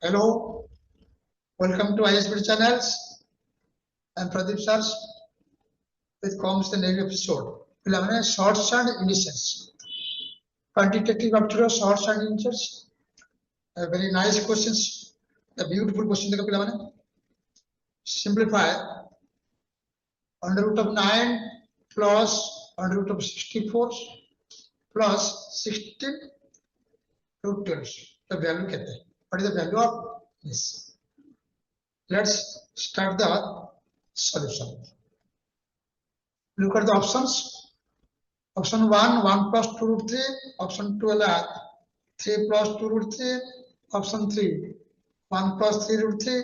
Hello, welcome to ISB channels. I'm Pradeep Sir with comes the new episode. Pilamane shorts and indices. Quantitative aptitude shorts and indices. Very nice questions. The beautiful question देखो पिलामने. Simplify under root of 9 plus under root of 64 plus 16 root 12. The value कहते हैं. What is the value of this? Let's start the solution. Look at the options. Option 1, 1 plus 2 root 3. Option 2, 3 plus 2 root 3. Option 3, 1 plus 3 root 3.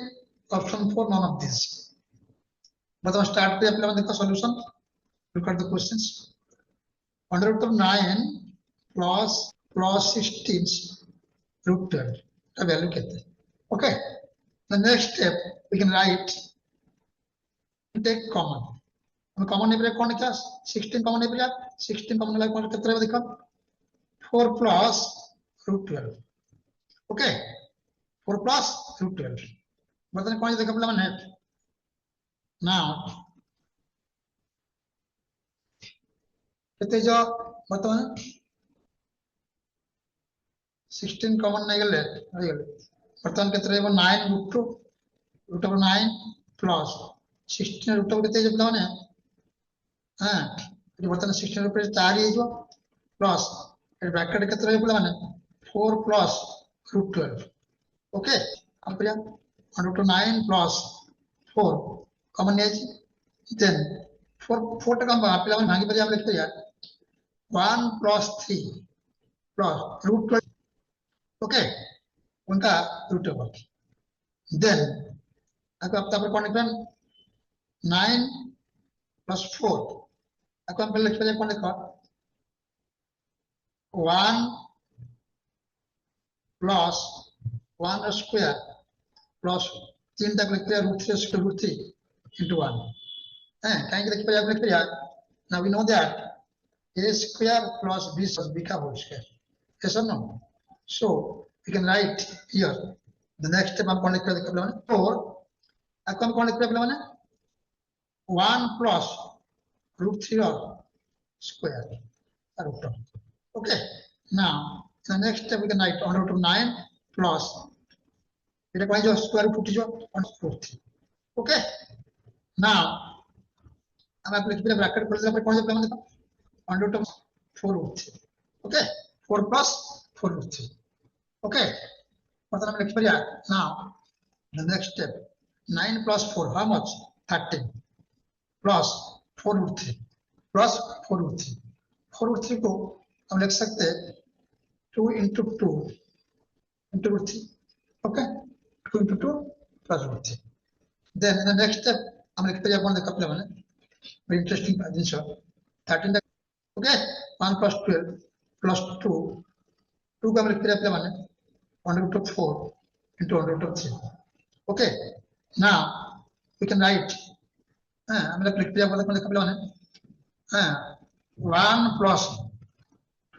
Option 4, none of these. But we start with the solution. Look at the questions. Under root of 9 plus 16 root 12. The value kete. Okay. The next step we can write. Take common. Common nebula कौन क्या 16 common nebula 16 common nebula कौन कितना देखो 4 plus root 12. Okay. 4 plus root 12. बताने कौन देखो मतलब net. Now कितने जो बताओ 16 common नहीं गले बताओ कितने वो 9 root of 9 plus 16 root of कितने जो बताओ ने हाँ ये बताओ 16 root 4 ही जो plus bracket कितने जो बताओ ने 4 plus root 12 okay अब क्या root of 9 plus 4 common नहीं then 4 टका आप पिलावन भागी पर जाम लिखते यार 1 plus 3 plus root 12 okay उनका root over then आपको अब तक कौन निकला 9 plus 4 आपको हम पहले लिख पहले कौन लिखा 1 plus 1 square plus 3 तक लिखते हैं root 3 square root 3 into 1 कहीं लिख पहले आप लिख पहले now we know that a square plus b का whole square yes or no so we can write here the next step हम कौन लिख रहे हैं 4 आपको हम कौन लिख रहे हैं 1 plus root 3 or square root of okay now the next step we can write on root of 9 plus এটা কয় जो square root जो root 3 okay now हम आप लिख दिया ब्रैकेट खोल दिया पर कौन सा प्लान देखो on root of 4 root 3 okay 4 plus 4 root 3 okay मतलब हम लिख दिया now the next step 9 plus 4 how much 13 plus 4 root 3 plus 4 root 3 4 root 3 को हम लिख सकते हैं 2 into 2 into root 3 okay 2 into 2 plus root 3 then in the next step हम लिखते हैं अपन देखा प्लान very interesting जिनिस 13 okay 1 plus 12 plus 2 को हम लिखते हैं plan under root of 4 into under root of 3 okay now we can write हम लोग लिखते हैं मतलब देखा plan 1 plus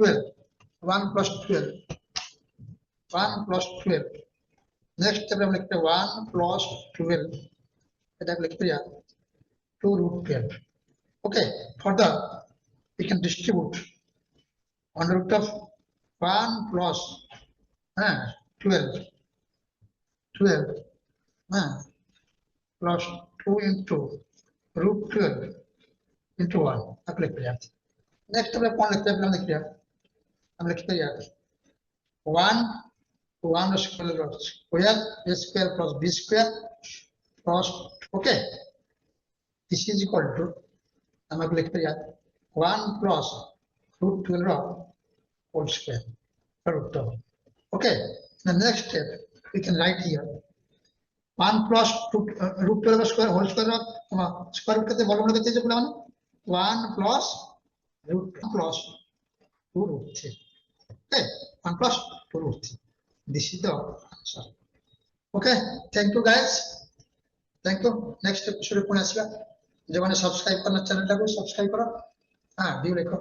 12 1 plus 12 1 plus 12 next step हम लिखते हैं 1 plus 12 এটা लिखते हैं 2 root 12 okay further we can distribute under root of 1 plus 12 plus 2 into root 12 into 1 अब लिख दिया नेक्स्ट हम कौन लिखते हैं हम लिख दिया हम लिखते हैं 1 square a square plus b square plus okay this is equal to हम अब लिखते हैं 1 plus root 12 whole square root 12 okay the next step we can write here 1 plus root 12 square whole square square root कितने volume कितने जो बोला मैंने 1 plus root plus 2 root 3 okay 1 plus 2 root 3 this is the answer okay thank you guys thank you next episode Pune आसिया जो मैंने subscribe करना channel टाको subscribe करो हाँ व्यू लिखो